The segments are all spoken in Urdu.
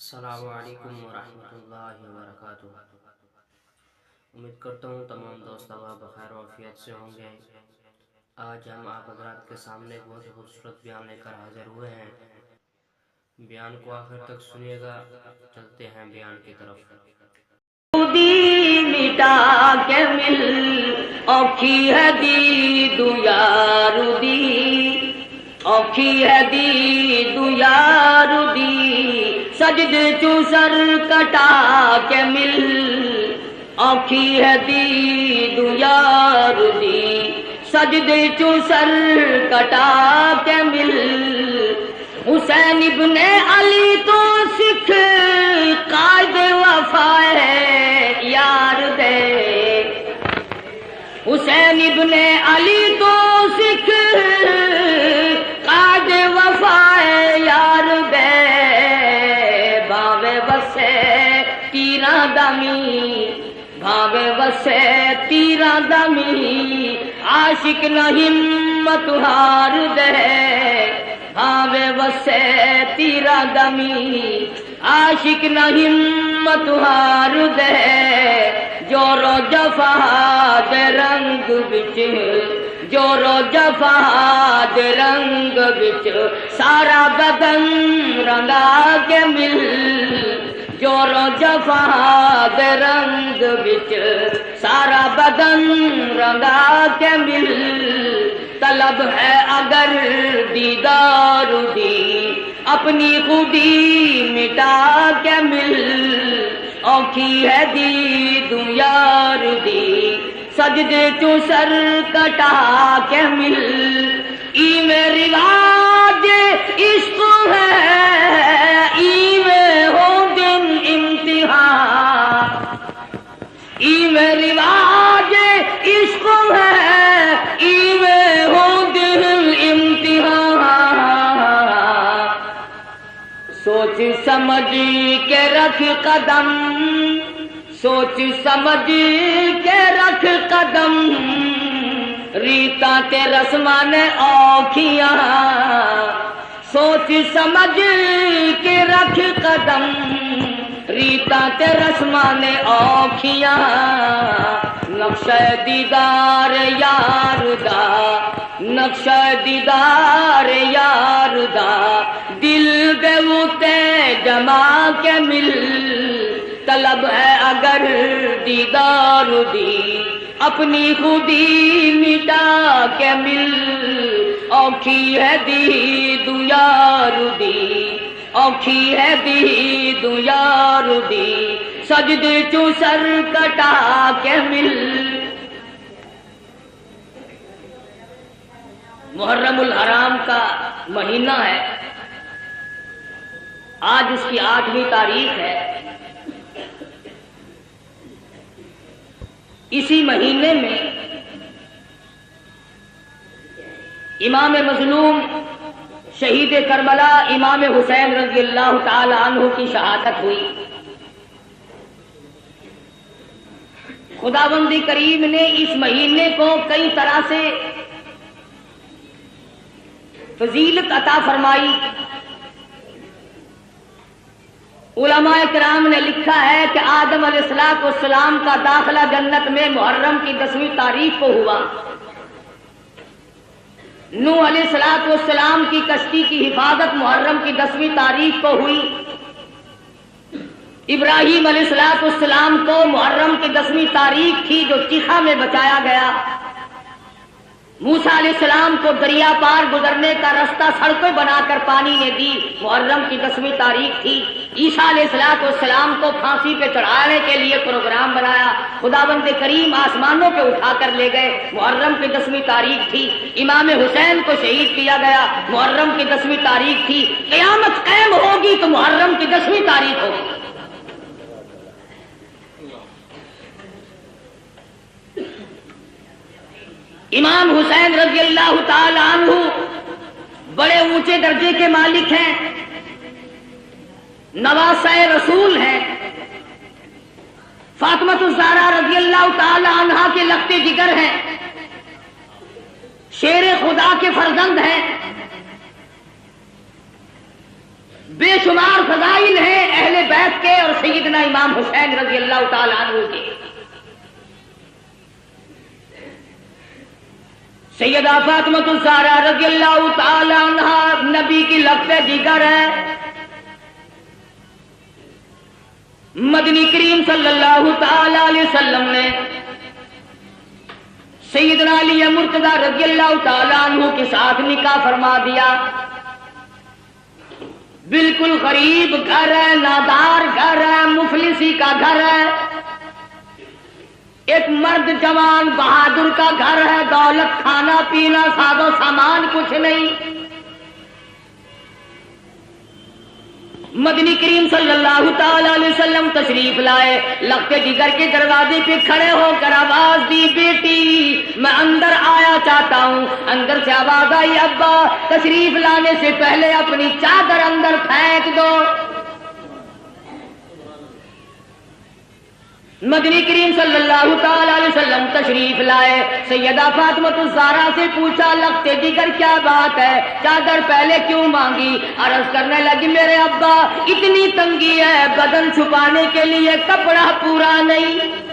السلام علیکم ورحمۃ اللہ وبرکاتہ۔ امید کرتا ہوں تمام دوست احباب بخیر و عافیت سے ہوں گے۔ آج ہم آپ حضرات کے سامنے ایک بہت خوبصورت بیان لے کر حاضر ہوئے ہیں۔ بیان کو آخر تک سنیے گا، چلتے ہیں بیان کی طرف۔ مٹا کے مل اوکھی ہے دیدو یار دی، اوکھی ہے دیدو یار دی، سجد چو سر کٹا کے مل اوکھی ہے دیدو یار دی، سجد چو سر کٹا کے مل، حسین ابن علی تو سکھ قائد وفا ہے یار دے، حسین ابن علی تو سکھ قائد وفا ہے یار دے، بھاوے وسے تیراں دمی، بھاوے وسے تیراں دمی، عاشق نہ ہمت ہار دے، بھاوے وسے تیرا دمی، عاشق نہ ہمت ہار دے، جورو جفا دے رنگ بچ، جورو جفا دے رنگ بچ، سارا بدن رنگا کے مل، جورو جفا دے رنگ بچ، سارا بدن رنگا کے مل، طلب ہے اگر دیدار دی، اپنی خودی مٹا کے مل، اوکھی ہے دیدو یار دی، سجدے چو سر کٹا کے مل، ای میں رواج عشق ہے، ای میں ہو دن امتحان، ای میں رواج عشق ہے، ای میں ہو دل امتحان، سوچ سمجھ کے رکھ قدم، سوچ سمجھ کے رکھ قدم، ریتاں تے رسمان اوکھیاں، سوچ سمجھ کے رکھ قدم، ریتاں تے رسمان اوکھیاں، نقشہ دیدار یار دا، نقشہ دیدار یار دا، دل دے اُتے جما کے مل، طلب ہے اگر دیدار دی، اپنی خودی مٹا کے مل، اوکھی ہے دیدو یار دی، اوکھی ہے دیدو یار دی، سجد چو سر کٹا کے مل۔ محرم الحرام کا مہینہ ہے، آج اس کی 8ویں تاریخ ہے۔ اسی مہینے میں امام مظلوم شہید کربلا امام حسین رضی اللہ تعالی عنہ کی شہادت ہوئی۔ خداوند کریم نے اس مہینے کو کئی طرح سے فضیلت عطا فرمائی۔ علماء کرام نے لکھا ہے کہ آدم علیہ السلام کا داخلہ جنت میں محرم کی 10ویں تاریخ کو ہوا، نوح علیہ السلام کی کشتی کی حفاظت محرم کی 10ویں تاریخ کو ہوئی، ابراہیم علیہ السلام کو محرم کی 10ویں تاریخ تھی جو چیخا میں بچایا گیا، موسیٰ علیہ السلام کو دریا پار گزرنے کا راستہ سڑکیں بنا کر پانی نے دی، محرم کی 10ویں تاریخ تھی، عیسیٰ علیہ السلام کو پھانسی پہ چڑھانے کے لیے پروگرام بنایا، خداوند کریم آسمانوں پہ اٹھا کر لے گئے، محرم کی 10ویں تاریخ تھی، امام حسین کو شہید کیا گیا، محرم کی 10ویں تاریخ تھی، قیامت قائم ہوگی تو محرم کی 10ویں تاریخ ہوگی۔ امام حسین رضی اللہ تعالی عنہ بڑے اونچے درجے کے مالک ہیں، نواسہ رسول ہیں، فاطمہ الزہرا رضی اللہ تعالی عنہا کے لخت جگر ہیں، شیر خدا کے فرزند ہیں، بے شمار فضائل ہیں، اہل امام حسین رضی اللہ تعالیٰ عنہ کے۔ سیدہ فاطمہ الزہرا رضی اللہ تعالی عنہا نبی کی لفظ جگر ہے۔ مدنی کریم صلی اللہ تعالی علیہ وسلم نے سیدنا علی مرتضی رضی اللہ تعالی عنہ کے ساتھ نکاح فرما دیا۔ بالکل غریب گھر ہے، نادار گھر ہے، مفلسی کا گھر ہے، ایک مرد جوان بہادر کا گھر ہے، دولت کھانا پینا ساز و سامان کچھ نہیں۔ مدنی کریم صلی اللہ تعالی علیہ وسلم تشریف لائے، لگتے جگر کے دروازے پہ کھڑے ہو کر آواز دی، بیٹی میں اندر آیا چاہتا ہوں۔ اندر سے آواز آئی، ابا تشریف لانے سے پہلے اپنی چادر اندر پھینک دو۔ مدنی کریم صلی اللہ تعالی علیہ وسلم تشریف لائے، سیدہ فاطمہ الزہرا سے پوچھا، لگتے جگر کیا بات ہے، چادر پہلے کیوں مانگی؟ عرض کرنے لگی، میرے ابا اتنی تنگی ہے، بدن چھپانے کے لیے کپڑا پورا نہیں۔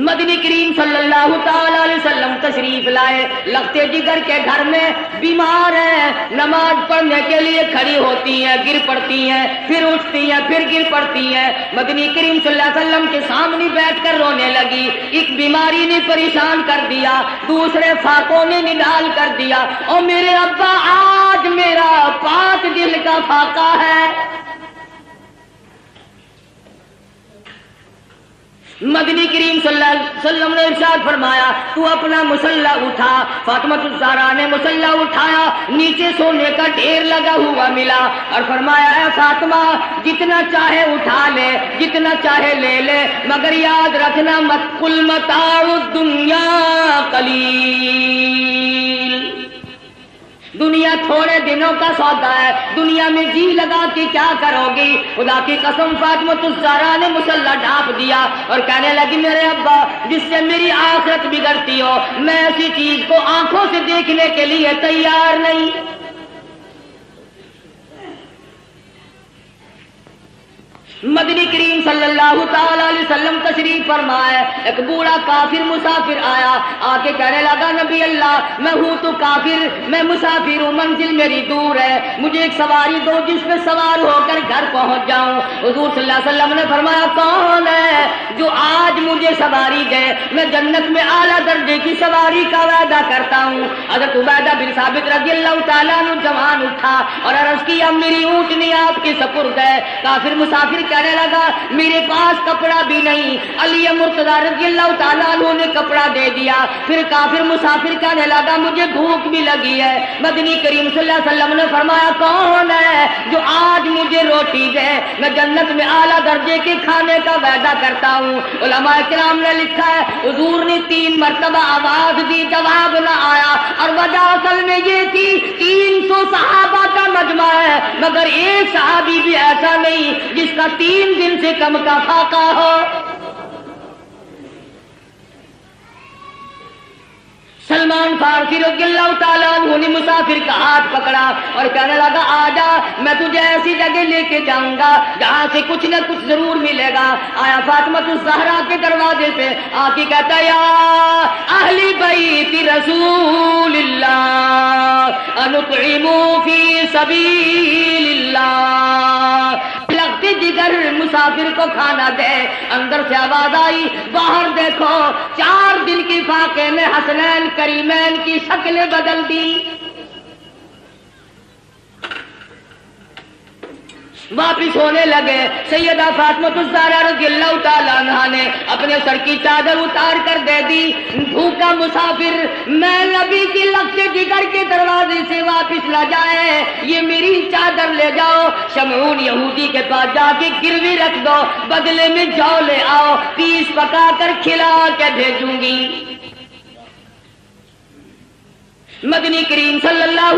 مدنی کریم صلی اللہ تعالی علیہ وسلم تشریف لائے، لگتے جگر کے گھر میں بیمار ہیں، نماز پڑھنے کے لیے کھڑی ہوتی ہیں، گر پڑتی ہیں، پھر اٹھتی ہیں، پھر گر پڑتی ہیں۔ مدنی کریم صلی اللہ علیہ وسلم کے سامنے بیٹھ کر رونے لگی۔ ایک بیماری نے پریشان کر دیا، دوسرے فاقوں نے نڈال کر دیا، اور میرے ابا آج میرا 5 دل کا فاقہ ہے۔ مدنی کریم صلی اللہ علیہ وسلم نے ارشاد فرمایا، تو اپنا مسلح اٹھا۔ فاطمہ الزہرا نے مسلح اٹھایا، نیچے سونے کا ڈھیر لگا ہوا ملا، اور فرمایا، اے فاطمہ جتنا چاہے اٹھا لے، جتنا چاہے لے لے، مگر یاد رکھنا مت قل متاع الدنیا قلیل، دنیا تھوڑے دنوں کا سودا ہے، دنیا میں جی لگا کے کیا کرو گی؟ خدا کی قسم فاطمہ الزہرا نے مسلح ڈھانپ دیا اور کہنے لگی، میرے ابا جس سے میری آخرت بگڑتی ہو، میں ایسی چیز کو آنکھوں سے دیکھنے کے لیے تیار نہیں۔ مدنی کریم صلی اللہ تعالی علیہ وسلم تشریف فرمائے، ایک بوڑھا کافر مسافر آیا، آ کے کہنے لگا، نبی اللہ میں ہوں تو کافر، میں مسافر ہوں، منزل میری دور ہے، مجھے ایک سواری دو جس پہ سوار ہو کر گھر پہنچ جاؤں۔ حضور صلی اللہ علیہ وسلم نے فرمایا، کون ہے جو آج مجھے سواری دے؟ میں جنت میں اعلیٰ درجے کی سواری کا وعدہ کرتا ہوں۔ حضرت عبیدہ بن ثابت رضی اللہ تعالیٰ عنہ جوان اٹھا اور عرض کیا، میری اونٹنی آپ کے سپرد ہے۔ کافر مسافر کہنے لگا، میرے پاس کپڑا بھی نہیں۔ علی مرتضی رضی اللہ تعالیٰ عنہ نے کپڑا دے دیا۔ پھر کافر مسافر کہنے لگا، مجھے بھوک بھی لگی ہے۔ مدنی کریم صلی اللہ علیہ وسلم نے فرمایا، کون ہے جو آج مجھے روٹی دے؟ میں جنت میں اعلیٰ درجے کے کھانے کا وعدہ کرتا ہوں۔ علماء کرام نے لکھا ہے، حضور نے 3 مرتبہ آواز دی، جواب نہ آیا، اور وجہ اصل میں یہ تھی 300 صحابہ کا مجمع ہے، مگر ایک صحابی بھی ایسا نہیں جس کا 3 دن سے کم کا فاقہ ہو۔ سلمان فارسی رضی اللہ تعالیٰ عنہ نے مسافر کا ہاتھ پکڑا اور کہنے لگا، آجا میں تجھے ایسی جگہ لے کے جاؤں گا جہاں سے کچھ نہ کچھ ضرور ملے گا۔ آیا فاطمہ الزہرا کے دروازے پہ آ کے کہتا، یا اہل بیت رسول اللہ انطعموا فی سبیل اللہ، لگتے جگر مسافر کو کھانا دے۔ اندر سے آواز آئی، باہر دیکھو، 4 دن کی فاقے میں حسنین کریمین کی شکلیں بدل دی۔ واپس ہونے لگے، سیدہ فاطمہ الزہرا رضی اللہ تعالیٰ عنہا نے اپنے سر کی چادر اتار کر دے دی۔ بھوکا مسافر میں نبی کی لگتے جگر کے دروازے سے واپس لا جائے، یہ میری چادر لے جاؤ، شمعون یہودی کے پاس جا کے گروی رکھ دو، بدلے میں جو لے آؤ، پیس پکا کر کھلا کے بھیجوں گی۔ مدنی کریم صلی اللہ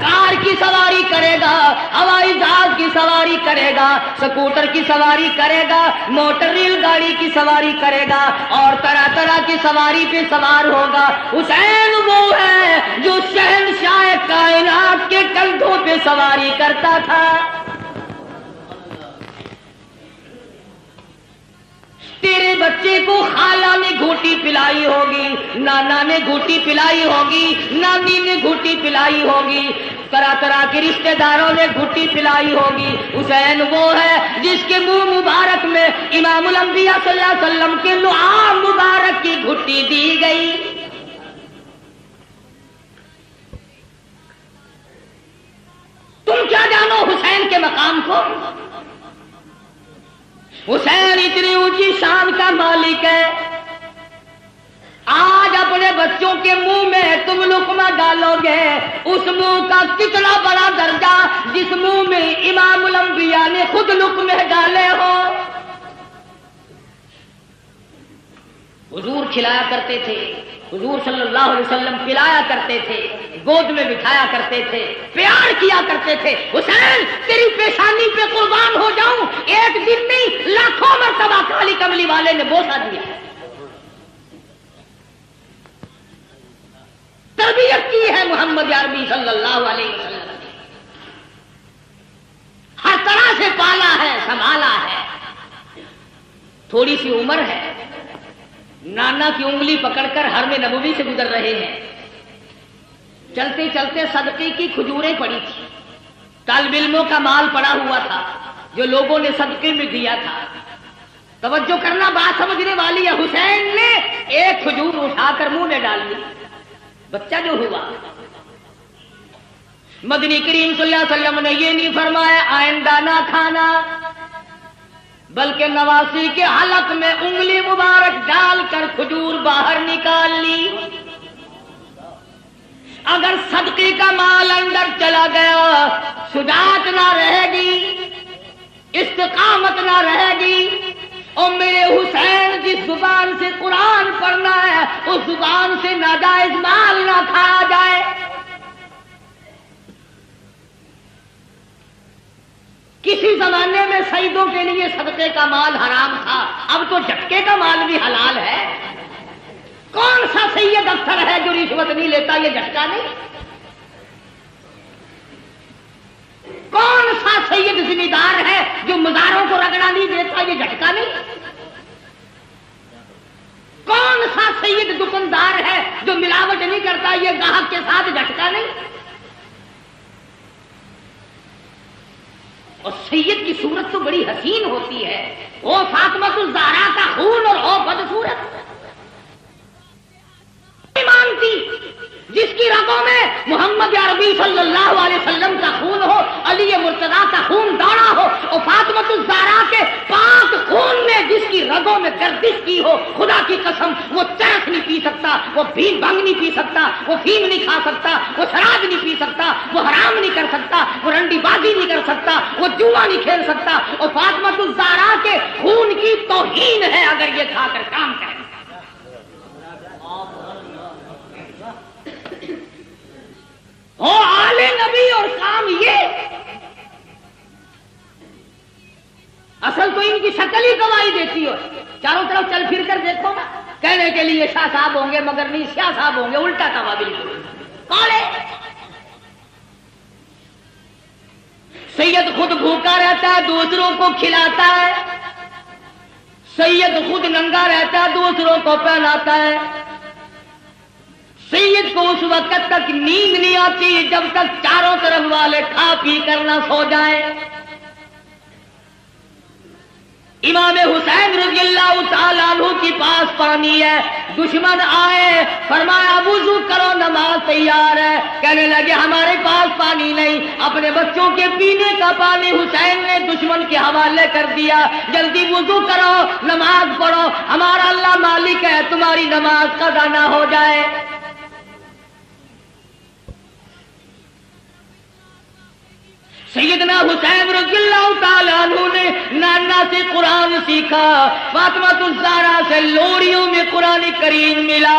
کار کی سواری کرے گا، ہوائی جہاز کی سواری کرے گا، سکوٹر کی سواری کرے گا، موٹر ریل گاڑی کی سواری کرے گا اور طرح طرح کی سواری پہ سوار ہوگا۔ حسین وہ ہے جو شہنشاہ کائنات کے کندھوں پہ سواری کرتا تھا۔ تیرے بچے کو خالہ نے گھوٹی پلائی ہوگی، نانا نے گھوٹی پلائی ہوگی، نانی نے گھوٹی پلائی ہوگی، طرح طرح کے رشتہ داروں نے گھوٹی پلائی ہوگی۔ حسین وہ ہے جس کے منہ مبارک میں امام الانبیاء صلی اللہ علیہ وسلم کے لعاب مبارک کی گھوٹی دی گئی۔ تم کیا جانو حسین کے مقام کو؟ حسین اتنی اونچی شان کا مالک ہے، آج اپنے بچوں کے منہ میں تم لقمہ ڈالو گے، اس منہ کا کتنا بڑا درجہ جس منہ میں امام الانبیاء نے خود لقمے ڈالے ہو۔ حضور کھلایا کرتے تھے، حضور صلی اللہ علیہ وسلم پلایا کرتے تھے، گود میں بٹھایا کرتے تھے، پیار کیا کرتے تھے۔ حسین تیری پیشانی پہ قربان ہو جاؤں، ایک دن نہیں لاکھوں مرتبہ کالی کملی والے نے بوسہ دیا، تربیت کی ہے محمد عربی صلی اللہ علیہ وسلم نے، ہر طرح سے پالا ہے، سنبھالا ہے۔ تھوڑی سی عمر ہے، نانا کی انگلی پکڑ کر حرم نبوی سے گزر رہے ہیں، چلتے چلتے صدقے کی کھجوریں پڑی تھی، طالب علموں کا مال پڑا ہوا تھا جو لوگوں نے صدقے میں دیا تھا۔ توجہ کرنا، بات سمجھنے والی ہے۔ حسین نے ایک کھجور اٹھا کر منہ میں ڈال لی، بچہ جو ہوا۔ مدنی کریم صلی اللہ علیہ وسلم نے یہ نہیں فرمایا آئندہ نہ کھانا، بلکہ نواسی کے حلق میں انگلی مبارک ڈال کر کھجور باہر نکال لی۔ اگر صدقے کا مال اندر چلا گیا، شجاعت نہ رہے گی، استقامت نہ رہے گی، اور میرے حسین جس زبان سے قرآن پڑھنا ہے اس زبان سے ناجائز مال نہ کھایا جائے۔ کسی زمانے میں سیدوں کے لیے صدقے کا مال حرام تھا، اب تو جھٹکے کا مال بھی حلال ہے۔ کون سا سید افسر ہے جو رشوت نہیں لیتا؟ یہ جھٹکا نہیں۔ کون سا سید ذمہ دار ہے جو مزاروں کو رگڑا نہیں دیتا؟ یہ جھٹکا نہیں۔ کون سا سید دکاندار ہے جو ملاوٹ نہیں کرتا؟ یہ گاہک کے ساتھ جھٹکا نہیں۔ اور سید کی صورت تو بڑی حسین ہوتی ہے، او فاطمہ الزہرا کا خون اور او بدصورت مانتی جس کی رگوں میں محمد عربی صلی اللہ علیہ وسلم کا خون ہو، علی مرتضیٰ کا خون دوڑا ہو، اور فاطمہ الزہرا کے پاک خون میں جس کی رگوں میں گردش کی ہو، خدا کی قسم وہ چرس نہیں پی سکتا، وہ بھنگ نہیں پی سکتا، وہ فیم نہیں کھا سکتا، وہ شراب نہیں پی سکتا، وہ حرام نہیں کر سکتا، وہ رنڈی بازی نہیں کر سکتا، وہ جوا نہیں کھیل سکتا، اور فاطمہ الزہرا کے خون کی توہین ہے اگر یہ کھا کر کام کرے۔ ہو آل نبی اور کام یہ، اصل تو ان کی شکل ہی گواہی دیتی ہو۔ چاروں طرف چل پھر کر دیکھو نا، کہنے کے لیے شاہ صاحب ہوں گے مگر نہیں شاہ صاحب ہوں گے، الٹا تھا بالکل۔ کالے سید خود بھوکا رہتا ہے، دوسروں کو کھلاتا ہے، سید خود ننگا رہتا ہے، دوسروں کو پہناتا ہے، سید کو اس وقت تک نیند نہیں آتی جب تک چاروں طرف والے کھا پی کر نہ سو جائیں۔ امام حسین رضی اللہ تعالیٰ عنہ کے پاس پانی ہے، دشمن آئے، فرمایا وضو کرو نماز تیار ہے، کہنے لگے ہمارے پاس پانی نہیں، اپنے بچوں کے پینے کا پانی حسین نے دشمن کے حوالے کر دیا، جلدی وضو کرو نماز پڑھو، ہمارا اللہ مالک ہے، تمہاری نماز قضا نہ ہو جائے۔ سیدنا حسین رضی اللہ تعالیٰ عنہ نے نانا سے قرآن سیکھا، فاطمہ الزہرا سے لوریوں میں قرآن کریم ملا۔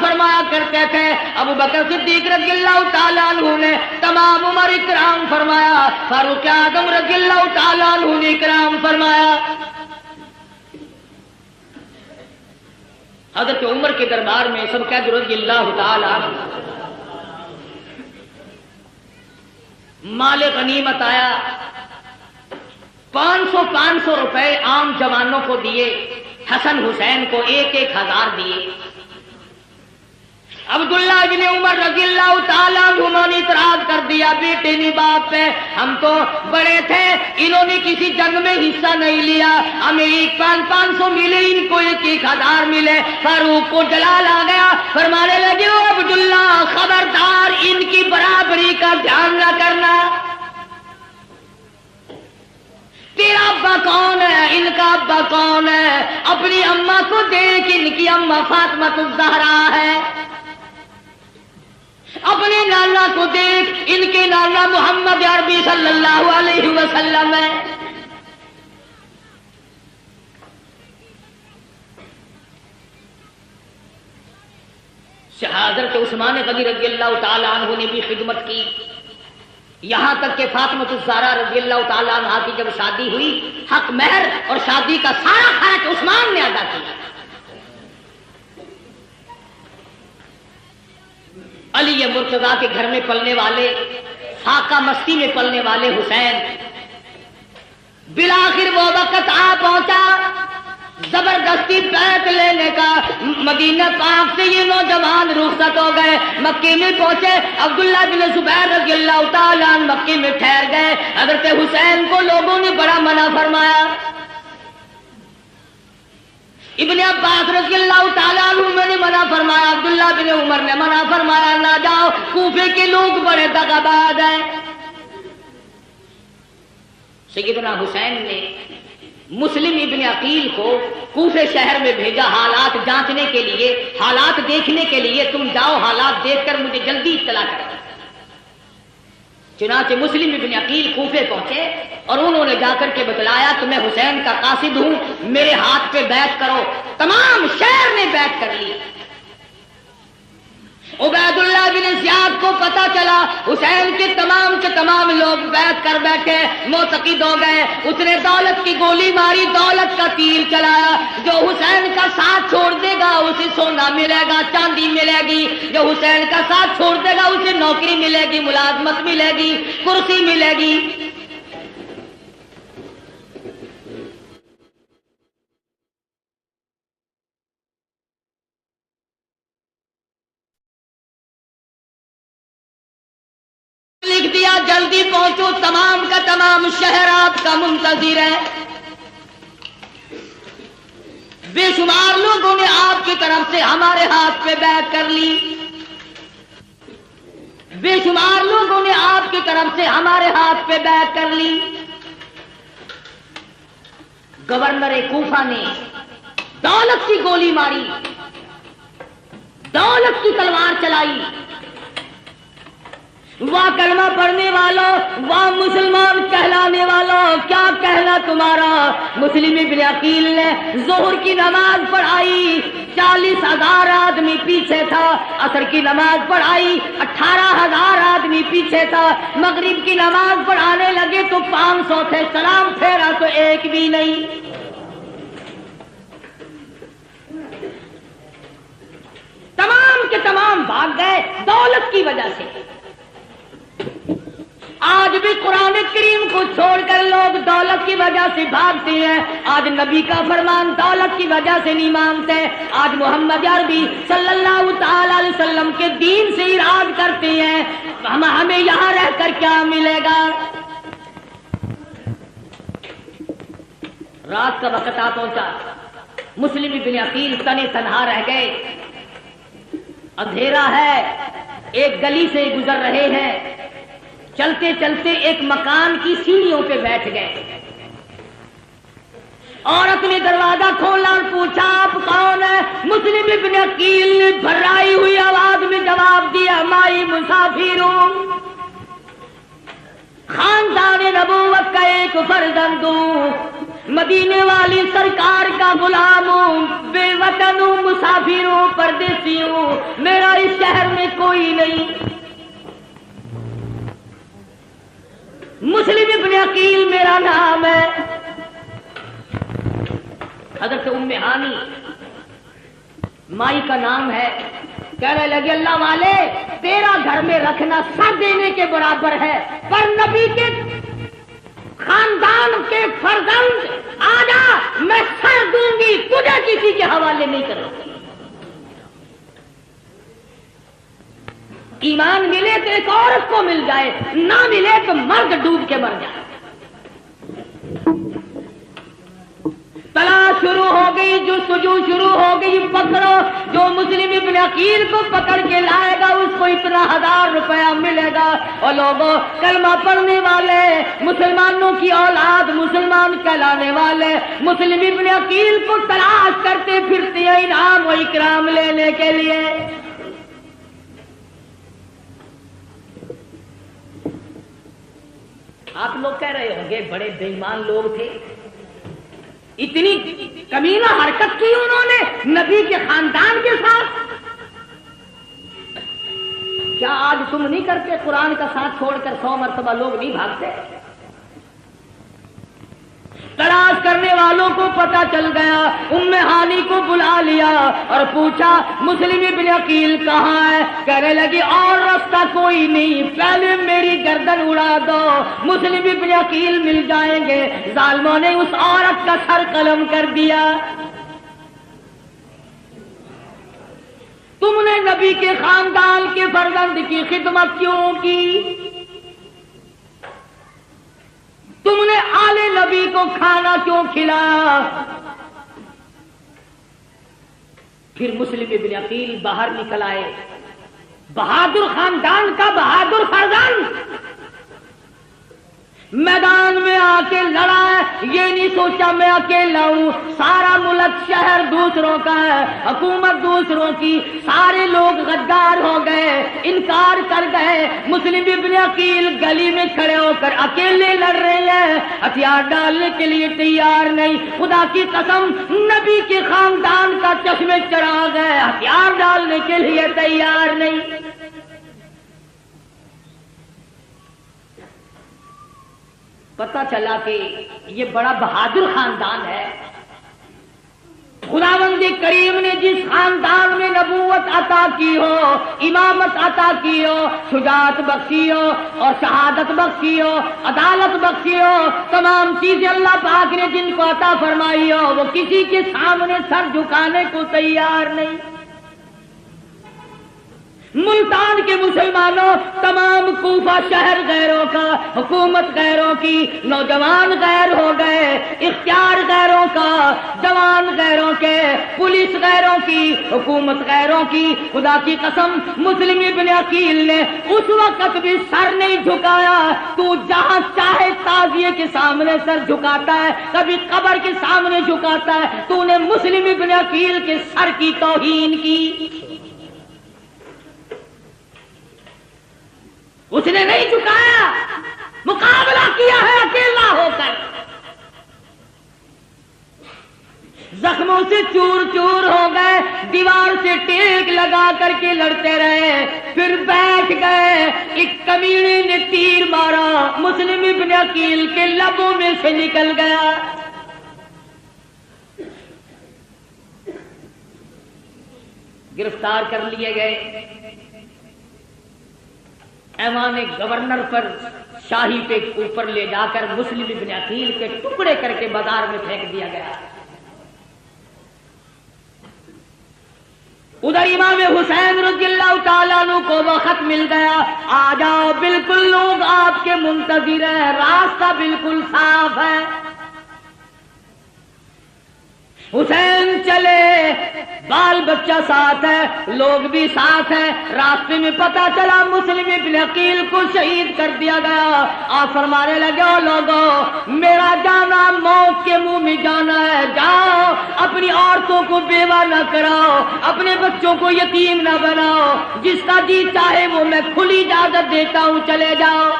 فرمایا کرتے تھے. ابو بکر صدیق رضی اللہ تعالیٰ عنہ نے تمام عمر کرام فرمایا, فاروق اعظم رضی اللہ تعالیٰ عنہ نے کرام فرمایا. حضرت عمر کے دربار میں سب کہتے رضی اللہ تعالیٰ عنہ. مال غنیمت آیا, 500 روپے عام جوانوں کو دیے, حسن حسین کو 1,000 دیے. عبداللہ بن عمر رضی اللہ تعالیٰ عنہ نے اعتراض کر دیا, بیٹے نہیں باپ پہ, ہم تو بڑے تھے, انہوں نے کسی جنگ میں حصہ نہیں لیا, ہمیں 500 ملے, ان کو 1,000 ملے. فاروق کو جلال آ گیا, فرمانے لگے او عبداللہ خبردار ان کی برابری کا دھیان نہ کرنا. تیرا ابا کون ہے, ان کا ابا کون ہے, اپنی اماں کو دیکھ, ان کی اماں فاطمہ الزہرا ہے. اپنے نانا کو دیکھ, ان کے نانا محمد عربی صلی اللہ علیہ وسلم ہے. حضرت عثمان غنی رضی اللہ تعالیٰ عنہ نے بھی خدمت کی, یہاں تک کہ فاطمہ الزہرا رضی اللہ تعالیٰ عنہ کی جب شادی ہوئی, حق مہر اور شادی کا سارا خرچ عثمان نے ادا کیا. علی مرتضیٰ کے گھر میں پلنے والے, فاقہ مستی میں پلنے والے حسین, بالآخر وہ وقت آ پہنچا زبردستی بیعت لینے کا. مدینہ پاک سے یہ نوجوان رخصت ہو گئے, مکے میں پہنچے. عبداللہ بن زبیر رضی اللہ تعالیٰ عنہ مکے میں ٹھہر گئے. حضرت حسین کو لوگوں نے بڑا منع فرمایا. ابن عباس رضی اللہ تعالیٰ عنہ نے منع فرمایا, عبداللہ بن عمر نے منع فرمایا, نہ جاؤ, کوفے کے لوگ بڑے دغاباز ہیں. سیدنا حسین نے مسلم ابن عقیل کو کوفے شہر میں بھیجا حالات جانچنے کے لیے, حالات دیکھنے کے لیے. تم جاؤ, حالات دیکھ کر مجھے جلدی اطلاع کرو. چنانچہ مسلم ابن عقیل کوفے پہنچے اور انہوں نے جا کر کے بتلایا کہ میں حسین کا قاصد ہوں, میرے ہاتھ پہ بیعت کرو. تمام شہر نے بیعت کر لی. عبید اللہ بن زیاد کو پتا چلا حسین کے تمام لوگ بیعت کر بیٹھے, معتقد ہو گئے. اس نے دولت کی گولی ماری, دولت کا تیر چلایا. جو حسین کا ساتھ چھوڑ دے گا اسے سونا ملے گا, چاندی ملے گی. جو حسین کا ساتھ چھوڑ دے گا اسے نوکری ملے گی, ملازمت ملے گی, کرسی ملے گی. لکھ دیا جلدی پہنچو, تمام کا تمام شہر آپ کا منتظر ہے. بے شمار لوگوں نے آپ کی طرف سے ہمارے ہاتھ پہ بیعت کر لی. بے شمار لوگوں نے آپ کی طرف سے ہمارے ہاتھ پہ بیعت کر لی. گورنر کوفہ نے دولت کی گولی ماری, دولت کی تلوار چلائی. واہ کلمہ پڑھنے والوں, واہ مسلمان کہلانے والوں, کیا کہنا تمہارا. مسلم ابن عقیل نے ظہر کی نماز پڑھائی, 40,000 آدمی پیچھے تھا. عصر کی نماز پڑھائی, 18,000 آدمی پیچھے تھا. مغرب کی نماز پڑھانے لگے تو 500 تھے, سلام پھیرا تو ایک بھی نہیں. تمام کے تمام بھاگ گئے دولت کی وجہ سے. آج بھی قرآن کریم کو چھوڑ کر لوگ دولت کی وجہ سے بھاگتے ہیں. آج نبی کا فرمان دولت کی وجہ سے نہیں مانتے. آج محمد عربی صلی اللہ تعالی علیہ وسلم کے دین سے اراد کرتے ہیں, ہمیں یہاں رہ کر کیا ملے گا. رات کا وقت آ پہنچا, مسلم ابن عقیل تنے تنہا رہ گئے. اندھیرا ہے, ایک گلی سے گزر رہے ہیں. چلتے چلتے ایک مکان کی سیڑھیوں پہ بیٹھ گئے. عورت نے دروازہ کھولا اور پوچھا آپ کون ہے. مسلم ابن عقیل نے بھرائی ہوئی آواز میں جواب دیا, مائی مسافر ہوں, خاندان نبوت کا ایک فرزند ہوں. مدینے والی سرکار کا غلام ہوں، بے وطن ہوں، مسافر ہوں، پردیسی ہوں، میرا اس شہر میں کوئی نہیں۔ مسلم ابن عقیل میرا نام ہے۔ حضرت ام ہانی مائی کا نام ہے، کہنے لگے اللہ والے تیرا گھر میں رکھنا سر دینے کے برابر ہے، پر نبی کے خاندان کے فرزند آجا میں سر دوں گی، تجھے کسی کے حوالے نہیں کروں گی۔ ایمان ملے تو ایک عورت کو مل جائے، نہ ملے تو مرد ڈوب کے مر جائے۔ تلاش شروع ہو گئی، جستجو شروع ہو گئی، پکڑو، جو مسلم ابن عقیل کو پکڑ کے لائے گا اس کو اتنا 1000 روپیہ ملے گا۔ اور لوگوں کلمہ پڑھنے والے، مسلمانوں کی اولاد، مسلمان کہلانے والے مسلم ابن عقیل کو تلاش کرتے پھرتے ہیں انعام و اکرام لینے کے لیے۔ آپ لوگ کہہ رہے ہوں گے بڑے بے ایمان لوگ تھے، اتنی کمینہ حرکت کی انہوں نے نبی کے خاندان کے ساتھ۔ کیا آج تم نہیں کرتے؟ قرآن کا ساتھ چھوڑ کر 100 مرتبہ لوگ نہیں بھاگتے؟ تلاش کرنے والوں کو پتا چل گیا، ام ہانی کو بلا لیا اور پوچھا مسلم ابن عقیل کہاں ہے؟ کہنے لگی اور راستہ کوئی نہیں، پہلے میری گردن اڑا دو، مسلم ابن عقیل مل جائیں گے۔ ظالموں نے اس عورت کا سر قلم کر دیا۔ تم نے نبی کے خاندان کے فرزند کی خدمت کیوں کی؟ تم نے آل نبی کو کھانا کیوں کھلایا؟ پھر مسلم ابن عقیل باہر نکل آئے، بہادر خاندان کا بہادر فرزند میدان میں آ کے لڑا ہے، یہ نہیں سوچا میں اکیلا ہوں، سارا ملک شہر دوسروں کا ہے، حکومت دوسروں کی، سارے لوگ غدار ہو گئے، انکار کر گئے۔ مسلم ابن عقیل گلی میں کھڑے ہو کر اکیلے لڑ رہے ہیں، ہتھیار ڈالنے کے لیے تیار نہیں۔ خدا کی قسم نبی کے خاندان کا چشمے چراغ ہے، ہتھیار ڈالنے کے لیے تیار نہیں۔ پتہ چلا کہ یہ بڑا بہادر خاندان ہے۔ خداوند کریم نے جس خاندان میں نبوت عطا کی ہو، امامت عطا کی ہو، شجاعت بخشی ہو اور شہادت بخشی ہو، عدالت بخشی ہو، تمام چیزیں اللہ پاک نے جن کو عطا فرمائی ہو، وہ کسی کے سامنے سر جھکانے کو تیار نہیں۔ ملتان کے مسلمانوں، تمام کوفہ شہر غیروں کا، حکومت غیروں کی، نوجوان غیر ہو گئے، اختیار غیروں کا، جوان غیروں کے، پولیس غیروں کی، حکومت غیروں کی۔ خدا کی قسم مسلم ابن عقیل نے اس وقت بھی سر نہیں جھکایا۔ تو جہاں چاہے تعزیے کے سامنے سر جھکاتا ہے، کبھی قبر کے سامنے جھکاتا ہے، تو نے مسلم ابن عقیل کے سر کی توہین کی۔ اس نے نہیں جھکایا، مقابلہ کیا ہے اکیلا ہو کر، زخموں سے چور چور ہو گئے، دیوار سے ٹیک لگا کر کے لڑتے رہے، پھر بیٹھ گئے۔ ایک کمینے نے تیر مارا، مسلم ابن عقیل کے لبوں میں سے نکل گیا۔ گرفتار کر لیے گئے، ایوان گورنر پر شاہی پہ اوپر لے جا کر مسلم ابن عقیل کے ٹکڑے کر کے بازار میں پھینک دیا گیا۔ ادھر امام حسین رضی اللہ تعالیٰ عنہ کو وہ خط مل گیا، آ جاؤ بالکل لوگ آپ کے منتظر ہیں، راستہ بالکل صاف ہے۔ حسین چلے، بال بچہ ساتھ ہے، لوگ بھی ساتھ ہیں۔ راستے میں پتا چلا مسلم ابن عقیل کو شہید کر دیا گیا۔ آپ فرمانے لگے او لوگوں، میرا جانا موت کے منہ میں جانا ہے، جاؤ اپنی عورتوں کو بیوہ نہ کراؤ، اپنے بچوں کو یتیم نہ بناؤ، جس کا جی چاہے وہ میں کھلی اجازت دیتا ہوں، چلے جاؤ۔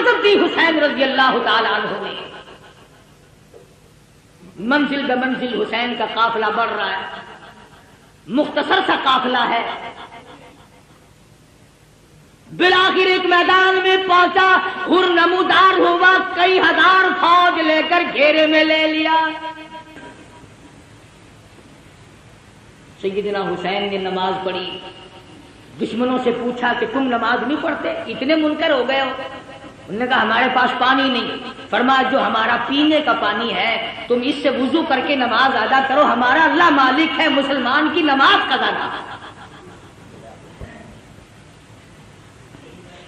اجازت دی حسین رضی اللہ تعالی عنہ نے. منزل بہ منزل حسین کا قافلہ بڑھ رہا ہے، مختصر سا قافلہ ہے. بالآخر ایک میدان میں پہنچا، خر نمودار ہوا، کئی ہزار فوج لے کر گھیرے میں لے لیا. سیدنا حسین نے نماز پڑھی. دشمنوں سے پوچھا کہ تم نماز نہیں پڑھتے، اتنے منکر ہو گئے ہو؟ انہوں نے کہا ہمارے پاس پانی نہیں. فرمایا جو ہمارا پینے کا پانی ہے تم اس سے وضو کر کے نماز ادا کرو، ہمارا اللہ مالک ہے، مسلمان کی نماز قضا نہ.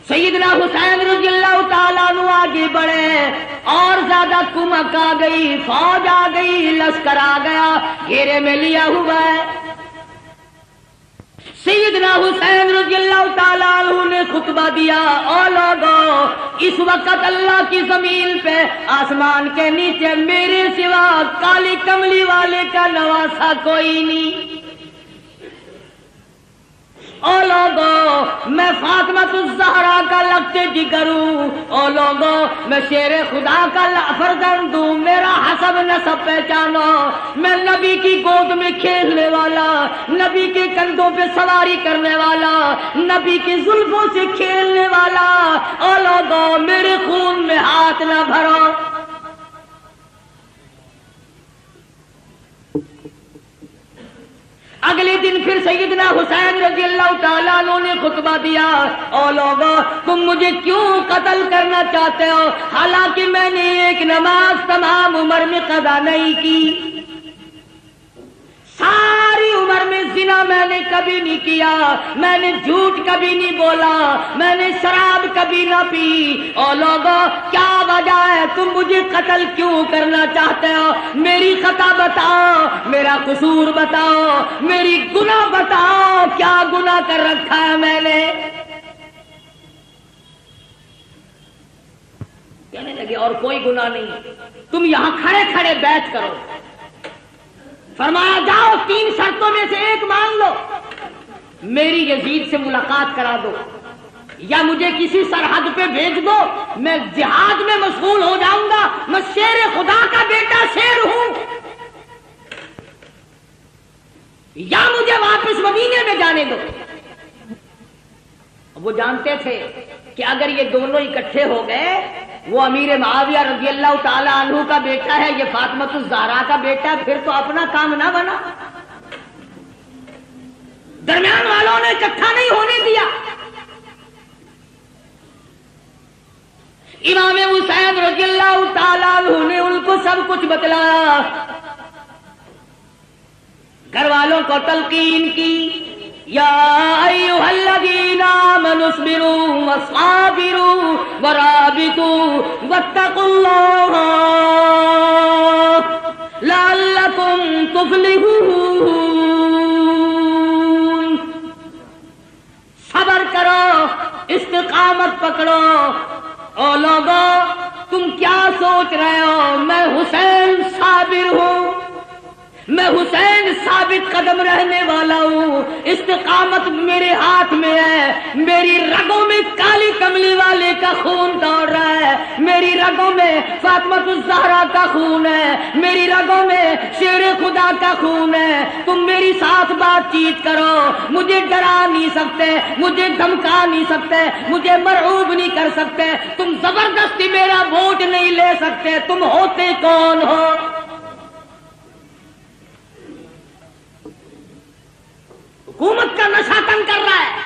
سیدنا حسین رضی اللہ تعالیٰ عنہ آگے بڑھے، اور زیادہ کمک آ گئی، فوج آ گئی، لشکر آ گیا، گھیرے میں لیا ہوا ہے. سیدنا حسین رضی اللہ تعالیٰ عنہ نے خطبہ دیا، او لوگو اس وقت اللہ کی زمین پہ آسمان کے نیچے میرے سوا کالی کملی والے کا نواسا کوئی نہیں. او لوگو میں فاطمہ الزہرا کا لگتے جگر ہوں. او لوگو میں شیر خدا کا فرزند ہوں، میرا حسب نسب پہچانو. میں نبی کی گود میں کھیلنے والا، نبی کے کندھوں پہ سواری کرنے والا، نبی کی زلفوں سے کھیلنے والا. او لوگو میرے خون میں ہاتھ نہ بھرو. اگلے دن پھر سیدنا حسین رضی اللہ تعالیٰ عنہ نے خطبہ دیا، او لوگو تم مجھے کیوں قتل کرنا چاہتے ہو حالانکہ میں نے ایک نماز تمام عمر میں قضا نہیں کی، ساری عمر میں زنا میں نے کبھی نہیں کیا، میں نے جھوٹ کبھی نہیں بولا، میں نے شراب کبھی نہ پی. او لوگو کیا وجہ ہے تم مجھے قتل کیوں کرنا چاہتے ہو؟ میری خطا بتاؤ، میرا قصور بتاؤ، میری گناہ بتاؤ، کیا گناہ کر رکھا ہے میں نے؟ کہنے لگے اور کوئی گناہ نہیں، تم یہاں کھڑے کھڑے بیعت کرو. فرمایا جاؤ 3 شرطوں میں سے ایک مان لو، میری یزید سے ملاقات کرا دو، یا مجھے کسی سرحد پہ بھیج دو، میں جہاد میں مشغول ہو جاؤں گا، میں شیر خدا کا بیٹا شیر ہوں، یا مجھے واپس مدینے میں جانے دو. وہ جانتے تھے کہ اگر یہ دونوں اکٹھے ہو گئے، وہ امیر معاویہ رضی اللہ تعالیٰ عنہ کا بیٹا ہے، یہ فاطمہ الزہرا کا بیٹا ہے، پھر تو اپنا کام نہ بنا. درمیان والوں نے اکٹھا نہیں ہونے دیا. امام حسین رضی اللہ تعالیٰ عنہ نے ان کو سب کچھ بتلایا، گھر والوں کو تلقین کی، یا ایھا الذین آمنوا اصبروا وصابروا ورابطوا واتقوا اللہ لعلکم تفلحون. صبر کرو، استقامت پکڑو. او لوگو تم کیا سوچ رہے ہو؟ میں حسین صابر ہوں، میں حسین ثابت قدم رہنے والا ہوں، استقامت میرے ہاتھ میں ہے، میری رگوں میں کالی کملی والے کا خون دوڑ رہا ہے، میری رگوں میں فاطمہ الزہرا کا خون ہے، میری رگوں میں شیر خدا کا خون ہے. تم میری ساتھ بات چیت کرو، مجھے ڈرا نہیں سکتے، مجھے دھمکا نہیں سکتے، مجھے مرعوب نہیں کر سکتے، تم زبردستی میرا ووٹ نہیں لے سکتے. تم ہوتے کون ہو؟ حکومت کا نشہ تنگ کر رہا ہے.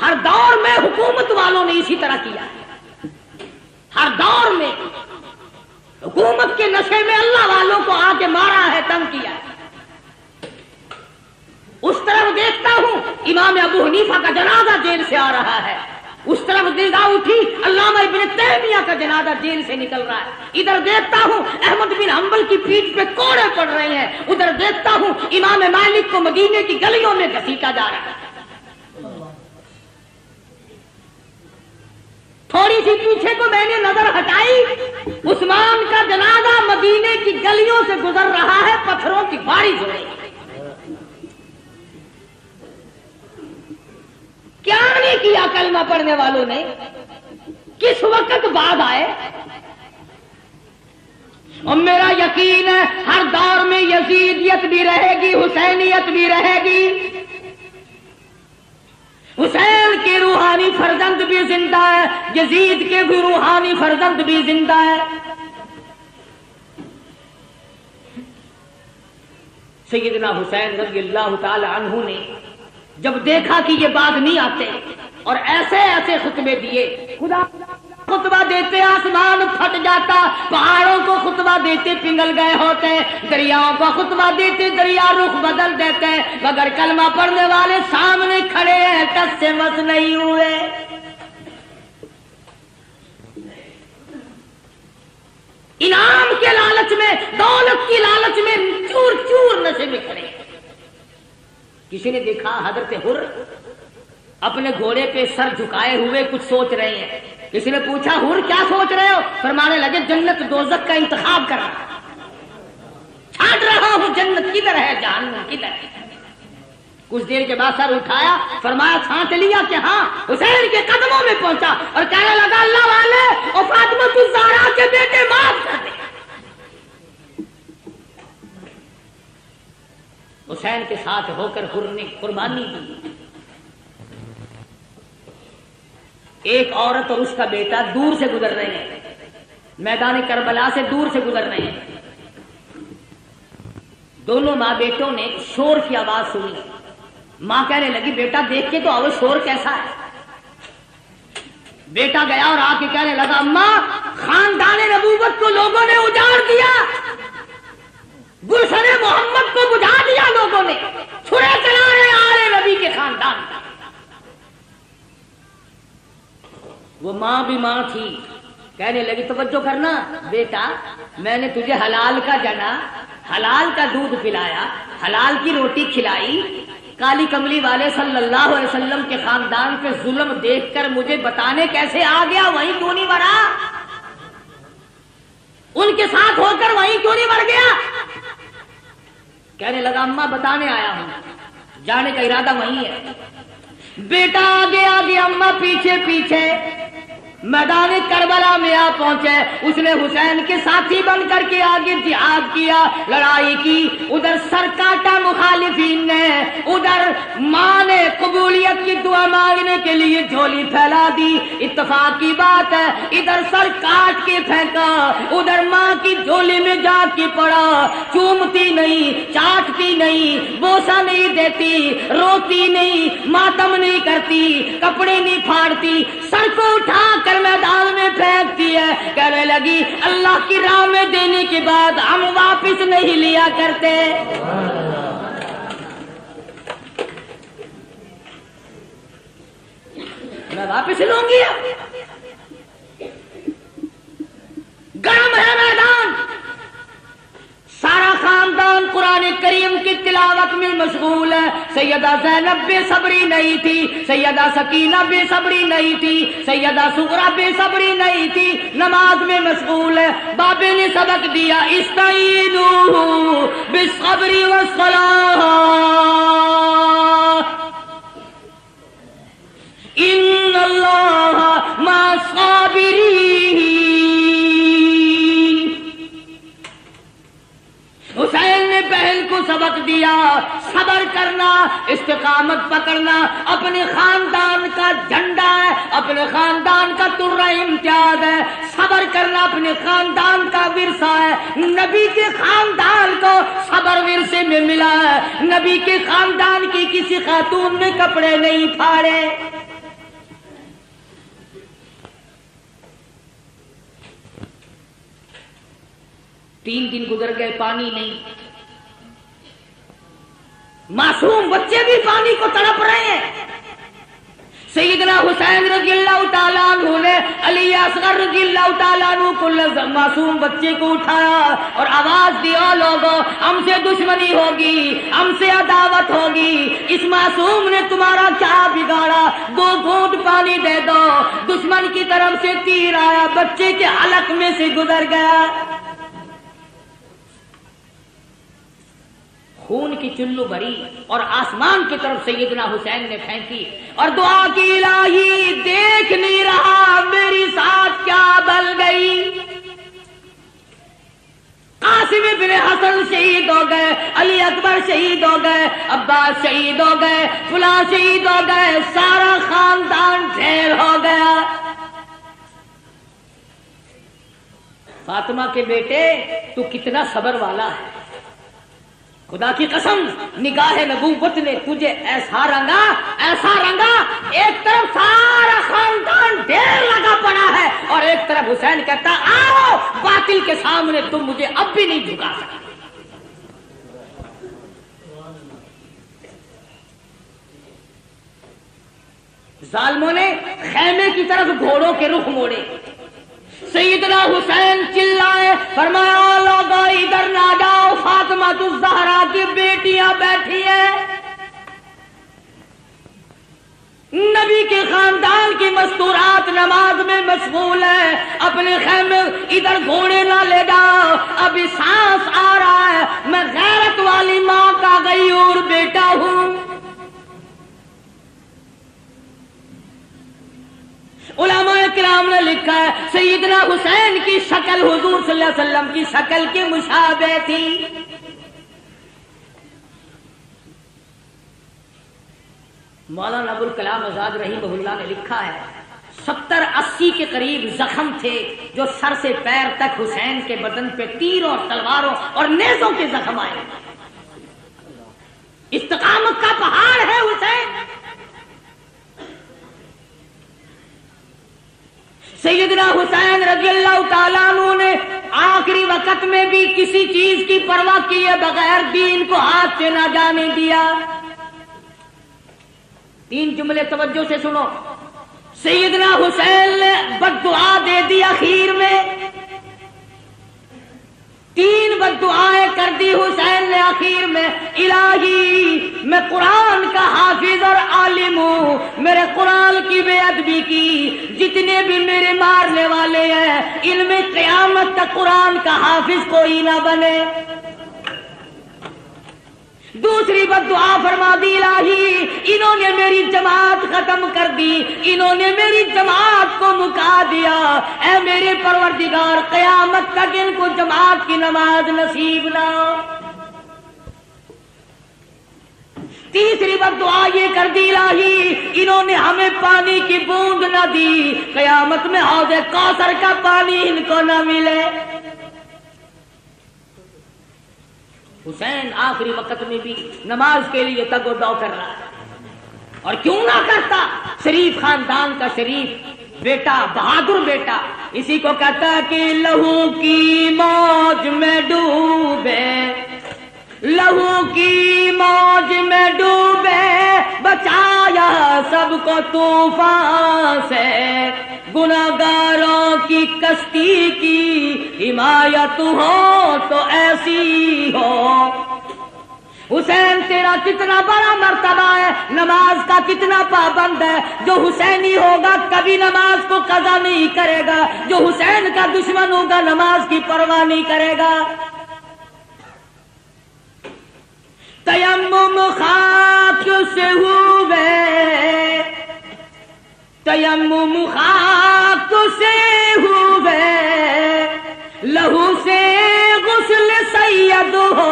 ہر دور میں حکومت والوں نے اسی طرح کیا ہے، ہر دور میں حکومت کے نشے میں اللہ والوں کو آ کے مارا ہے، تنگ کیا ہے. اس طرف دیکھتا ہوں امام ابو حنیفہ کا جنازہ جیل سے آ رہا ہے، اس طرف نگاہ اٹھی علامہ ابن تیمیہ کا جنازہ جیل سے نکل رہا ہے، ادھر دیکھتا ہوں احمد بن حنبل کی پیٹھ پہ کوڑے پڑ رہے ہیں، ادھر دیکھتا ہوں امام مالک کو مدینے کی گلیوں میں گھسیٹا جا رہا ہے. تھوڑی سی پیچھے کو میں نے نظر ہٹائی، عثمان کا جنازہ مدینے کی گلیوں سے گزر رہا ہے، پتھروں کی بارش ہو رہی ہے. کیا کیا کلمہ پڑھنے والوں نے؟ کس وقت بعد آئے؟ اور میرا یقین ہے ہر دور میں یزیدیت بھی رہے گی، حسینیت بھی رہے گی، حسین کے روحانی فرزند بھی زندہ ہے، یزید کے بھی روحانی فرزند بھی زندہ ہے۔ سیدنا حسین رضی اللہ تعالی عنہ نے جب دیکھا کہ یہ بات نہیں آتے اور ایسے ایسے خطبے دیے، خدا خطبہ دیتے آسمان پھٹ جاتا، پہاڑوں کو خطبہ دیتے پنگل گئے ہوتے، دریاؤں کو خطبہ دیتے دریا رخ بدل دیتے، مگر کلمہ پڑھنے والے سامنے کھڑے ہیں، ٹس سے مس نہیں ہوئے۔ انعام کے لالچ میں، دولت کی لالچ میں چور چور نشے میں کھڑے۔ کسی نے دیکھا حضرت حر اپنے گھوڑے پہ سر جھکائے ہوئے کچھ سوچ رہے ہیں۔ کسی نے پوچھا حر کیا سوچ رہے ہو؟ فرمانے لگے جنت دوزخ کا انتخاب کر رہا، چھانٹ رہا ہوں جنت کدھر ہے جہنم کدھر ہے۔ کچھ دیر کے بعد سر اٹھایا، فرمایا چھانٹ لیا کہ ہاں، حسین کے قدموں میں پہنچا اور کہنے لگا اللہ والے اور فاطمہ الزہرا کے بیٹے معاف کر دے۔ حسین کے ساتھ ہو کر حر نے قربانی دی۔ ایک عورت اور اس کا بیٹا دور سے گزر رہے ہیں، میدان کربلا سے دور سے گزر رہے ہیں۔ دونوں ماں بیٹوں نے شور کی آواز سنی۔ ماں کہنے لگی بیٹا دیکھ کے تو آؤ شور کیسا ہے۔ بیٹا گیا اور آ کے کہنے لگا اماں خاندان نبوت کو لوگوں نے اجاڑ دیا، گلشن محمد کو بجھا دیا لوگوں نے، چھرے چلا رہے آل نبی کے خاندان کا۔ وہ ماں بھی ماں تھی، کہنے لگی توجہ کرنا بیٹا، میں نے تجھے حلال کا جنا، حلال کا دودھ پلایا، حلال کی روٹی کھلائی، کالی کملی والے صلی اللہ علیہ وسلم کے خاندان پہ ظلم دیکھ کر مجھے بتانے کیسے آ گیا وہیں کیوں نہیں مرا؟ ان کے ساتھ ہو کر وہیں کیوں نہیں مر گیا؟ کہنے لگا اماں بتانے آیا ہوں، جانے کا ارادہ وہیں ہے۔ بیٹا آگے آگے، اماں پیچھے پیچھے، میدان کربلا میں آ پہنچے۔ اس نے حسین کے ساتھی بن کر کے آگے جہاد کیا، لڑائی کی، ادھر سر کاٹا مخالفین نے، ادھر ماں نے قبولیت کی دعا مانگنے کے لیے جھولی پھیلا دی۔ اتفاق کی بات ہے ادھر سر کاٹ کے پھینکا، ادھر ماں کی جھولی میں جا کے پڑا، چومتی نہیں، چاٹتی نہیں، بوسہ نہیں دیتی، روتی نہیں، ماتم نہیں کرتی، کپڑے نہیں پھاڑتی، سر کو اٹھا کر میدان میں پھینکتی ہے۔ کہنے لگی اللہ کی راہ میں دینے کے بعد ہم واپس نہیں لیا کرتے۔ میں واپس لوں گی، گرم ہے میدان، سارا خاندان قرآن کریم کی تلاوت میں مشغول ہے۔ سیدہ زینب بے صبری نہیں تھی، سیدہ سکینہ بے صبری نہیں تھی، سیدہ سغرا بے صبری نہیں تھی، نماز میں مشغول ہے۔ بابے نے سبق دیا استعینوا بالصبر والصلاۃ ان اللہ مع الصابرین۔ حسین نے بہن کو سبق دیا صبر کرنا، استقامت پکڑنا اپنے خاندان کا جھنڈا ہے، اپنے خاندان کا ترہ امتیاز ہے، صبر کرنا اپنے خاندان کا ورثہ ہے۔ نبی کے خاندان کو صبر ورثے میں ملا ہے، نبی کے خاندان کی کسی خاتون نے کپڑے نہیں پھاڑے۔ تین دن گزر گئے، پانی نہیں، معصوم بچے بھی پانی کو تڑپ رہے ہیں۔ سیدنا حسین رضی اللہ تعالیٰ عنہ نے علی اصغر رضی اللہ تعالیٰ عنہ کو معصوم بچے کو اٹھایا اور آواز دی او لوگوں ہم سے دشمنی ہوگی، ہم سے عداوت ہوگی، اس معصوم نے تمہارا کیا بگاڑا، 2 گھونٹ پانی دے دو۔ دشمن کی طرف سے تیر آیا، بچے کے حلق میں سے گزر گیا۔ خون کی چلو بھری اور آسمان کی طرف سیدنا حسین نے پھینکی اور دعا کی الہی دیکھ نہیں رہا میری ساتھ کیا بل گئی. قاسم ابن حسن شہید ہو گئے، علی اکبر شہید ہو گئے، عباس شہید ہو گئے، فلاں شہید ہو گئے، سارا خاندان ڈھیر ہو گیا. فاطمہ کے بیٹے تو کتنا صبر والا ہے، خدا کی قسم نگاہ نبوت نے تجھے ایسا رنگا ایک طرف سارا خاندان ڈھیر لگا پڑا ہے اور ایک طرف حسین کہتا آؤ باطل کے سامنے تم مجھے اب بھی نہیں جھکا سکتے. ظالموں نے خیمے کی طرف گھوڑوں کے رخ موڑے. سیدنا حسین چلائے، فرمایا لوگو ادھر نہ جاؤ، فاطمہ الزہرا کی بیٹیاں بیٹھی ہیں، نبی کے خاندان کی مستورات نماز میں مشغول ہے، اپنے خیمے ادھر گھوڑے نہ لے جاؤ، ابھی سانس آ رہا ہے، میں غیرت والی ماں کا غیور بیٹا ہوں. علماء کرام نے لکھا ہے سیدنا حسین کی شکل حضور صلی اللہ علیہ وسلم کی شکل کے مشابہ تھی. مولانا ابوالکلام آزاد رحمہ اللہ نے لکھا ہے 70-80 کے قریب زخم تھے جو سر سے پیر تک حسین کے بدن پہ تیروں تلواروں اور نیزوں کے زخم آئے. استقامت کا پہاڑ ہے حسین. سیدنا حسین رضی اللہ تعالیٰ عنہ نے آخری وقت میں بھی کسی چیز کی پرواہ کیے بغیر دین کو ہاتھ سے نہ جانے دیا. 3 جملے توجہ سے سنو. سیدنا حسین نے بد دعا دے دی اخیر میں، 3 بد دعائیں کر دی حسین نے اخیر میں. الہی میں قرآن کا حافظ اور عالم ہوں، میرے قرآن کی بے ادبی کی، جتنے بھی میرے مارنے والے ہیں ان میں قیامت تک قرآن کا حافظ کوئی نہ بنے. دوسری بد دعا فرما دی الہی انہوں نے میری جماعت ختم کر دی، انہوں نے میری جماعت کو مکا دیا، اے میرے پروردگار قیامت تک ان کو جماعت کی نماز نصیب نہ ہو. تیسری بد دعا یہ کر دی الہی انہوں نے ہمیں پانی کی بوند نہ دی، قیامت میں حوض کوثر کا پانی ان کو نہ ملے. حسین آخری وقت میں بھی نماز کے لیے تگ و دو کر رہا ہے، اور کیوں نہ کرتا، شریف خاندان کا شریف بیٹا، بہادر بیٹا. اسی کو کہتا کہ لہو کی موج میں ڈوبے، لہو کی موج میں ڈوبے، بچایا سب کو طوفان سے، گناہگاروں کی کشتی کی حمایت ہو تو ایسی ہو. حسین تیرا کتنا بڑا مرتبہ ہے، نماز کا کتنا پابند ہے. جو حسینی ہوگا کبھی نماز کو قضا نہیں کرے گا، جو حسین کا دشمن ہوگا نماز کی پرواہ نہیں کرے گا. تیمم خاک سے ہوئے، تیمم خاک سے ہوئے، لہو سے غسل سید ہو.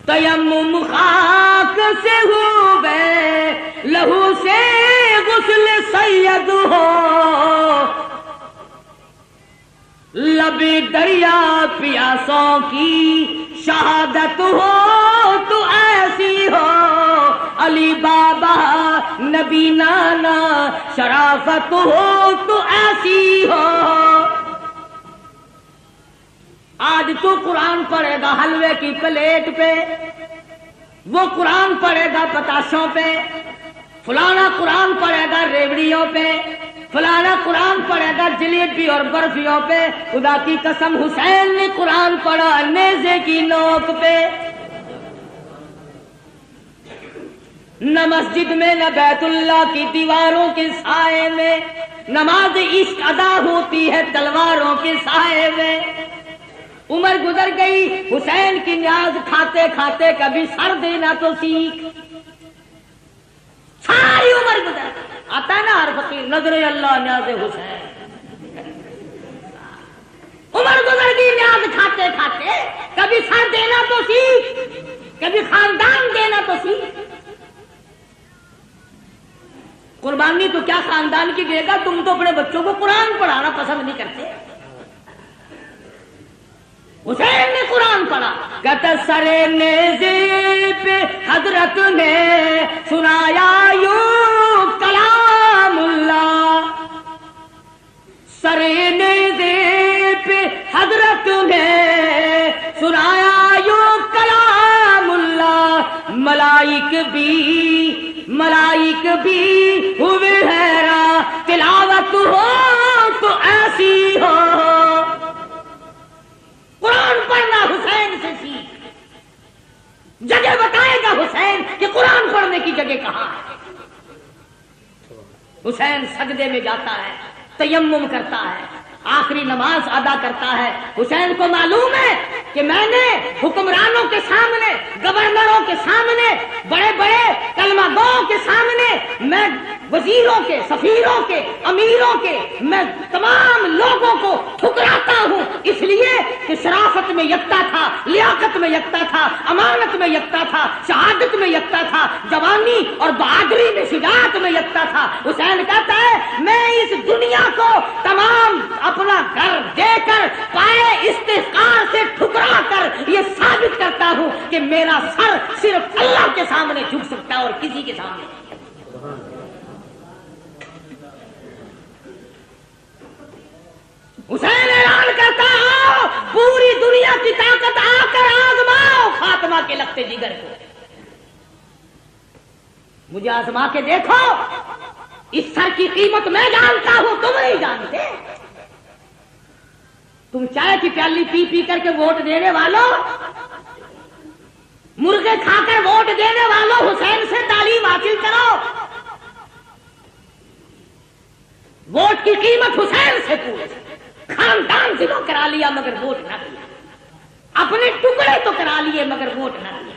تیمم خاک سے ہوئے، لہو سے غسل سید ہو. لب دریا پیاسوں کی شہادت ہو تو ایسی ہو، علی بابا نبی نانا شرافت ہو تو ایسی ہو. آج تو قرآن پڑھے گا حلوے کی پلیٹ پہ، وہ قرآن پڑھے گا پتاشوں پہ، فلانا قرآن پڑھے گا ریوڑیوں پہ، فلانا قرآن پڑھے گا جلیبی اور برفیوں پہ. خدا کی قسم حسین نے قرآن پڑھا نیزے کی نوک پہ. نہ مسجد میں نہ بیت اللہ کی دیواروں کے سائے میں، نماز عشق ادا ہوتی ہے تلواروں کے سائے میں. عمر گزر گئی، حسین کی نیاز کھاتے کھاتے کبھی سر دینا تو سیکھ. ساری عمر گزر گئی. آتا ہے نا ہر فقیر نظر اللہ نیاز حسین. عمر گزر گئی نیاز کھاتے کھاتے، کبھی سر دینا تو سیکھ، کبھی خاندان دینا تو سیکھ. قربانی تو کیا خاندان کی دے گا، تم تو اپنے بچوں کو قرآن پڑھانا پسند نہیں کرتے. حسین نے قرآن پڑھا، کہتا سر نیزے پہ حضرت نے سنایا یوں کلام اللہ. سر نیزے پہ حضرت نے سنایا یوں کلام اللہ. ملائک بھی ہوئے حیران، تلاوت ہو تو ایسی ہو. قرآن پڑھنا حسین سے سیکھ. جگہ بتائے گا حسین کہ قرآن پڑھنے کی جگہ کہاں ہے. حسین سجدے میں جاتا ہے، تیمم کرتا ہے، آخری نماز ادا کرتا ہے. حسین کو معلوم ہے کہ میں نے حکمرانوں کے سامنے، گورنروں کے سامنے، بڑے بڑے کلمہ گوؤں کے سامنے، میں وزیروں کے، سفیروں کے، امیروں کے، میں تمام لوگوں کو ٹھکراتا ہوں، اس لیے کہ شرافت میں یکتا تھا، لیاقت میں یکتا تھا، امانت میں یکتا تھا، شہادت میں یکتا تھا، جوانی اور بہادری میں، شجاعت میں یکتا تھا. حسین کہتا ہے میں اس دنیا کو تمام اپنا گھر دے کر، پائے استحقار سے ٹھکرا کر یہ ثابت کرتا ہوں کہ میرا سر صرف اللہ کے سامنے جھک سکتا ہے اور کسی کے سامنے. حسین اعلان کرتا ہو پوری دنیا کی طاقت آ کر آزماؤ فاطمہ کے لگتے جگر کو. مجھے آزما کے دیکھو، اس سر کی قیمت میں جانتا ہوں، تم نہیں جانتے. تم چائے کی پیالی پی پی کر کے ووٹ دینے والوں، مرغے کھا کر ووٹ دینے والوں، حسین سے تعلیم حاصل کرو. ووٹ کی قیمت حسین سے پوچھ. خاندان سے تو کرا لیا مگر ووٹ نہ دیا، اپنے ٹکڑے تو کرا لیے مگر ووٹ نہ دیا.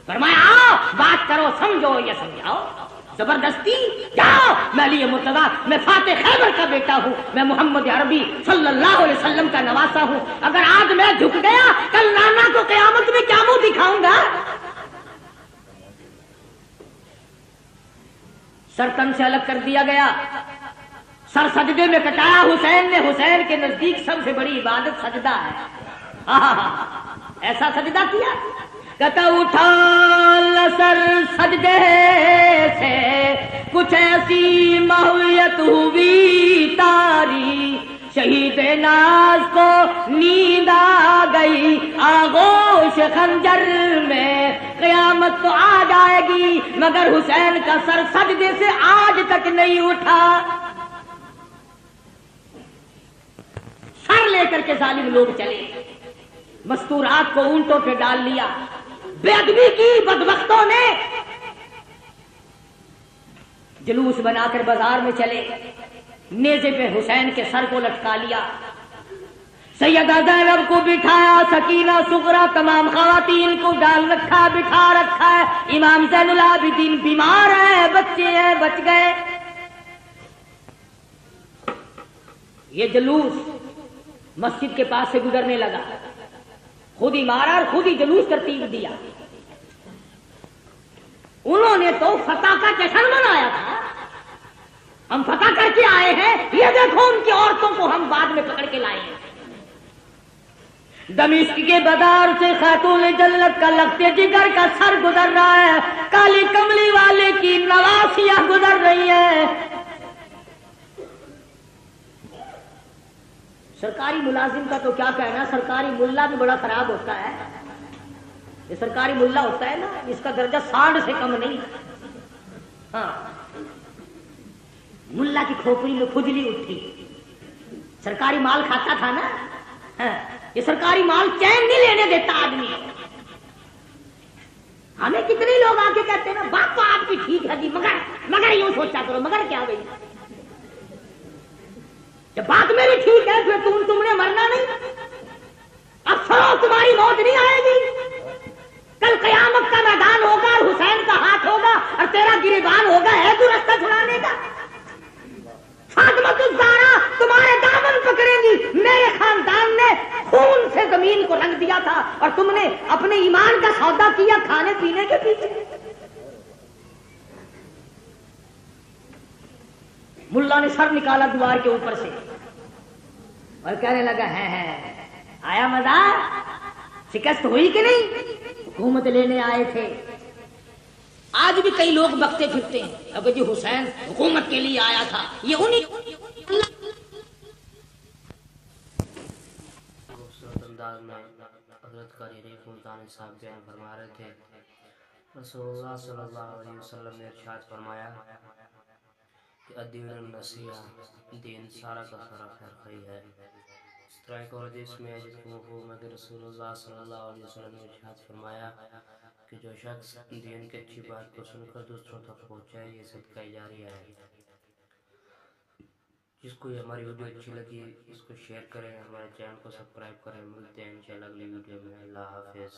فرمایا آؤ بات کرو، سمجھو یا سمجھاؤ. زبردستی جاؤ. میں علی مرتضیٰ، میں فاتح خیبر کا بیٹا ہوں، میں محمد عربی صلی اللہ علیہ وسلم کا نواسا ہوں. اگر آج میں جھک گیا، کل نانا کو قیامت میں کیا منہ دکھاؤں گا. سر تن سے الگ کر دیا گیا، سر سجدے میں کٹایا حسین نے. حسین کے نزدیک سب سے بڑی عبادت سجدہ ہے. ایسا سجدہ کیا، کہتا اٹھا سر سجدے سے کچھ ایسی ماہویت ہوئی تاری، شہید ناز کو نیند آ گئی آغوش خنجر میں، قیامت تو آ جائے گی مگر حسین کا سر سجدے سے آج تک نہیں اٹھا. سر لے کر کے ظالم لوگ چلے، مستورات کو اونٹوں پہ ڈال لیا، بے ادبی کی بدبختوں نے. جلوس بنا کر بازار میں چلے، نیزے پہ حسین کے سر کو لٹکا لیا. سیدہ زینب کو بٹھایا، سکینہ صغرا تمام خواتین کو ڈال رکھا، بٹھا رکھا ہے. امام زین العابدین بیمار ہیں، بچے ہیں، بچ گئے. یہ جلوس مسجد کے پاس سے گزرنے لگا، خود ہی مارا اور خود ہی جلوس ترتیب دیا. انہوں نے تو فتح کا جشن منایا تھا، ہم فتح کر کے آئے ہیں، یہ دیکھو ان کی عورتوں کو ہم بعد میں پکڑ کے لائے ہیں. دمشق کے بازار سے خاتون جنت کا لگتے جگر کا سر گزر رہا ہے، کالی کملی والے کی نواسیاں گزر رہی ہیں. سرکاری ملازم کا تو کیا کہنا، سرکاری ملا بھی بڑا خراب ہوتا ہے. یہ سرکاری ملا ہوتا ہے نا، اس کا درجہ سانڈ سے کم نہیں. ہاں، ملا کی کھوپڑی میں کھجلی اٹھی، سرکاری مال کھاتا تھا نا. ہاں، یہ سرکاری مال چین نہیں لینے دیتا آدمی. ہمیں کتنے لوگ آ کے کہتے ہیں نا بات تو آپ کی ٹھیک ہے جی، مگر یوں سوچا کرو. مگر کیا بھائی، جب بات میری ٹھیک ہے پھر تم نے مرنا نہیں. اب چھوڑو تمہاری موت نہیں آئے گی. کل قیامت کا میدان ہوگا اور حسین کا ہاتھ ہوگا اور تیرا گریبان ہوگا. ہے تو رستہ چھڑانے کا. فاطمہ الزہرا تمہارے دامن پکڑیں گی. میرے خاندان نے خون سے زمین کو رنگ دیا تھا اور تم نے اپنے ایمان کا سودا کیا کھانے پینے کے پیچھے. ملا نے سر نکالا دیوار کے اوپر سے اور کہنے لگا ہے آیا مزہ, شکست ہوئی کہ نہیں؟ حکومت لینے آئے تھے. آج بھی کئی لوگ بکتے پھرتے ہیں اب جی حسین حکومت کے لیے آیا تھا. یہ انہیں خوبصورت انداز میں حضرت قاری ریف ملتانی صاحب بیان فرما رہے تھے. رسول اللہ صلی اللہ علیہ وسلم نے ارشاد فرمایا کہ الدین النصیحہ, دین سارا کا سارا خیر خواہی ہے. اس طرح ایک اور حدیث میں ہے جس کے مفہوم ہے کہ رسول اللہ صلی اللہ علیہ وسلم نے ارشاد فرمایا کہ جو شخص دین کی اچھی بات کو سن کر دوسروں تک پہنچائے یہ صدقہ جاریہ ہے. جس کو یہ ہماری ویڈیو اچھی لگی اس کو شیئر کریں, ہمارے چینل کو سبسکرائب کریں. ملتے ہیں انشاءاللہ اگلی ویڈیو میں. اللہ حافظ.